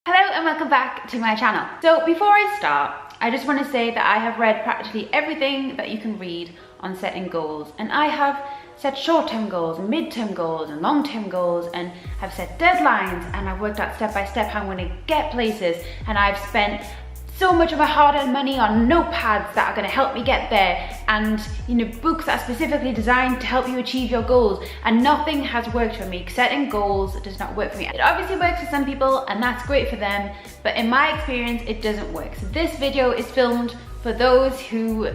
Hello and welcome back to my channel. So before I start, I just want to say that I have read practically everything that you can read on setting goals, and I have set short-term goals, mid-term goals and long-term goals, and have set deadlines, and I've worked out step by step how I'm going to get places, and I've spent so much of my hard-earned money on notepads that are going to help me get there, and books that are specifically designed to help you achieve your goals, and nothing has worked for me. Setting goals does not work for me. It obviously works for some people and that's great for them, but in my experience it doesn't work. So this video is filmed for those who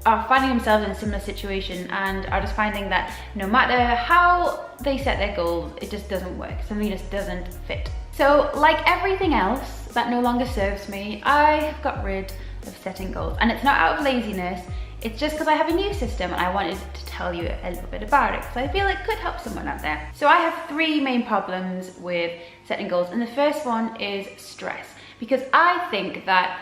are finding themselves in a similar situation and are just finding that no matter how they set their goals, it just doesn't work. Something just doesn't fit. So like everything else that no longer serves me, I have got rid of setting goals. And it's not out of laziness, it's just because I have a new system and I wanted to tell you a little bit about it because I feel it could help someone out there. So I have three main problems with setting goals, and the first one is stress. Because I think that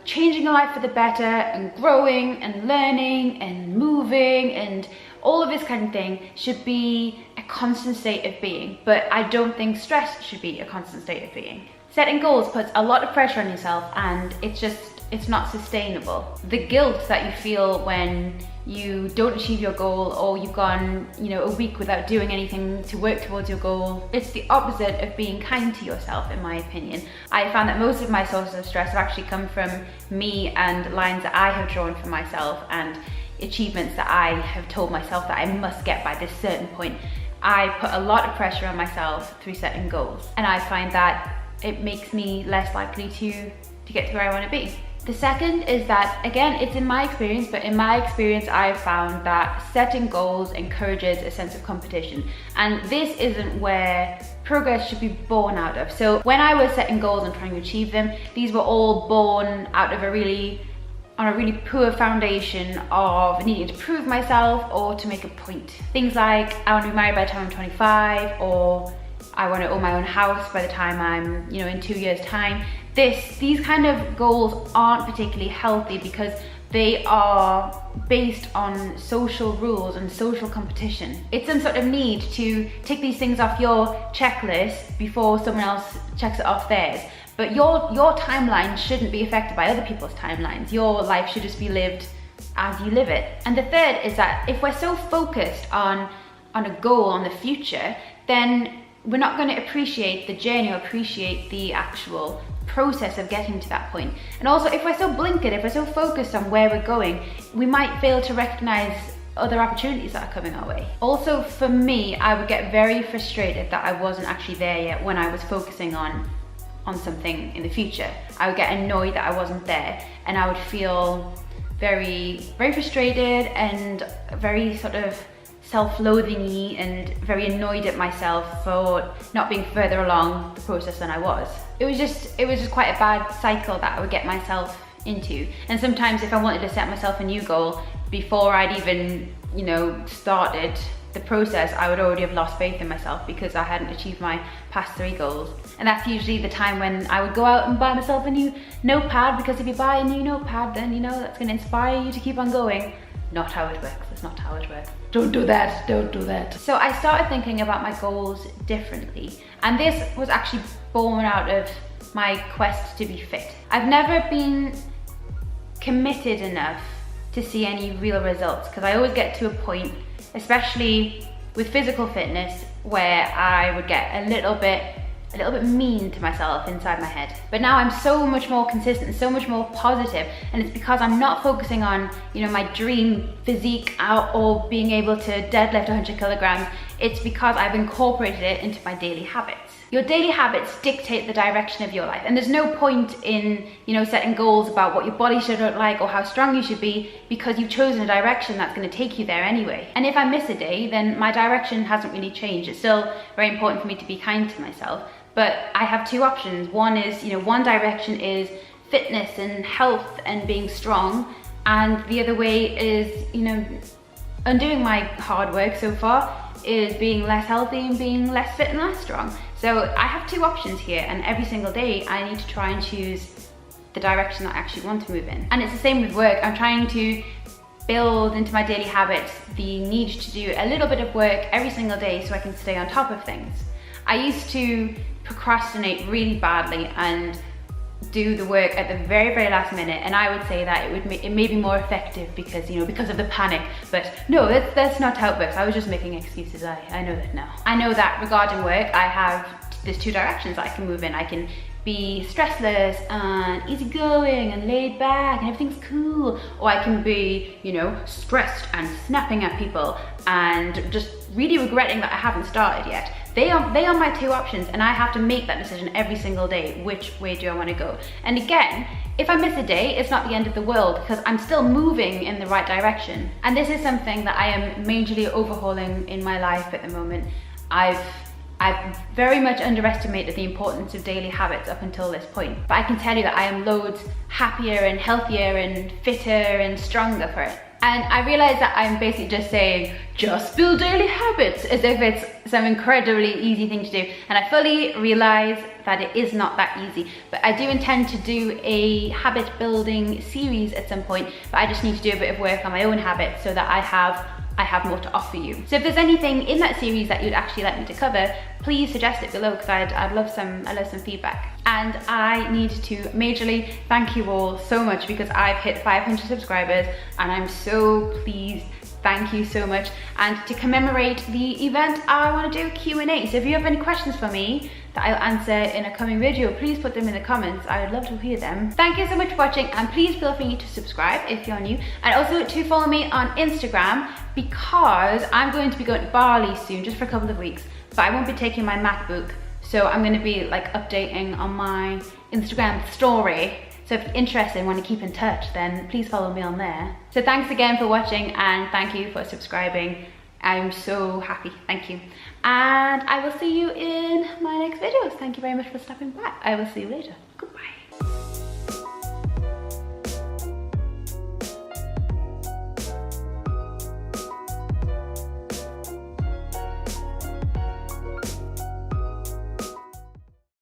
changing your life for the better and growing and learning and moving and all of this kind of thing should be a constant state of being, but I don't think stress should be a constant state of being. Setting goals puts a lot of pressure on yourself and it's not sustainable. The guilt that you feel when you don't achieve your goal, or you've gone a week without doing anything to work towards your goal, it's the opposite of being kind to yourself, in my opinion. I found that most of my sources of stress have actually come from me and lines that I have drawn for myself and achievements that I have told myself that I must get by this certain point. I put a lot of pressure on myself through setting goals, and I find that it makes me less likely to get to where I want to be. The second is that, again, it's in my experience, but in my experience I've found that setting goals encourages a sense of competition, and this isn't where progress should be born out of. So when I was setting goals and trying to achieve them, these were all born out of on a really poor foundation of needing to prove myself or to make a point. Things like, I want to be married by the time I'm 25, or I want to own my own house by the time I'm in 2 years' time. These kind of goals aren't particularly healthy because they are based on social rules and social competition. It's some sort of need to tick these things off your checklist before someone else checks it off theirs. But your timeline shouldn't be affected by other people's timelines. Your life should just be lived as you live it. And the third is that if we're so focused on a goal, on the future, then we're not going to appreciate the journey or appreciate the actual process of getting to that point. And also, if we're so blinkered, if we're so focused on where we're going, we might fail to recognize other opportunities that are coming our way. Also, for me, I would get very frustrated that I wasn't actually there yet when I was focusing on something in the future. I would get annoyed that I wasn't there, and I would feel very, very frustrated and very sort of self-loathing-y and very annoyed at myself for not being further along the process than I was. It was just quite a bad cycle that I would get myself into. And sometimes if I wanted to set myself a new goal before I'd even started the process, I would already have lost faith in myself because I hadn't achieved my past 3 goals. And that's usually the time when I would go out and buy myself a new notepad, because if you buy a new notepad, then that's going to inspire you to keep on going. Not how it works. That's not how it works. Don't do that, don't do that. So I started thinking about my goals differently, and this was actually born out of my quest to be fit. I've never been committed enough to see any real results, because I always get to a point, especially with physical fitness, where I would get a little bit mean to myself inside my head. But now I'm so much more consistent, so much more positive, and it's because I'm not focusing on my dream physique or being able to deadlift 100 kilograms. It's because I've incorporated it into my daily habits. Your daily habits dictate the direction of your life, and there's no point in setting goals about what your body should look like or how strong you should be, because you've chosen a direction that's going to take you there anyway. And if I miss a day, then my direction hasn't really changed. It's still very important for me to be kind to myself, but I have 2 options. One is, one direction is fitness and health and being strong, and the other way is, undoing my hard work so far is being less healthy and being less fit and less strong. So I have 2 options here, and every single day I need to try and choose the direction that I actually want to move in. And it's the same with work. I'm trying to build into my daily habits the need to do a little bit of work every single day so I can stay on top of things. I used to procrastinate really badly and do the work at the very, very last minute, and I would say that it may be more effective because, you know, because of the panic. But no, that's not how it works. I was just making excuses. I know that now. I know that regarding work, there's two directions I can move in. I can be stressless and easygoing and laid back and everything's cool, or I can be, you know, stressed and snapping at people and just really regretting that I haven't started yet. They are my two options, and I have to make that decision every single day. Which way do I want to go? And again, if I miss a day, it's not the end of the world because I'm still moving in the right direction. And this is something that I am majorly overhauling in my life at the moment. I've very much underestimated the importance of daily habits up until this point. But I can tell you that I am loads happier and healthier and fitter and stronger for it. And I realize that I'm basically just saying, just build daily habits, as if it's some incredibly easy thing to do. And I fully realize that it is not that easy. But I do intend to do a habit building series at some point, but I just need to do a bit of work on my own habits so that I have more to offer you. So if there's anything in that series that you'd actually like me to cover, please suggest it below, because I'd love some feedback. And I need to majorly thank you all so much, because I've hit 500 subscribers and I'm so pleased. Thank you so much. And to commemorate the event, I want to do a Q&A. So if you have any questions for me that I'll answer in a coming video, please put them in the comments. I would love to hear them. Thank you so much for watching, and please feel free to subscribe if you're new, and also to follow me on Instagram, because I'm going to be going to Bali soon, just for a couple of weeks, but I won't be taking my MacBook. So I'm going to be like updating on my Instagram story. So if you're interested and want to keep in touch, then please follow me on there. So thanks again for watching, and thank you for subscribing. I'm so happy, thank you. And I will see you in my next videos. Thank you very much for stopping by. I will see you later. Goodbye.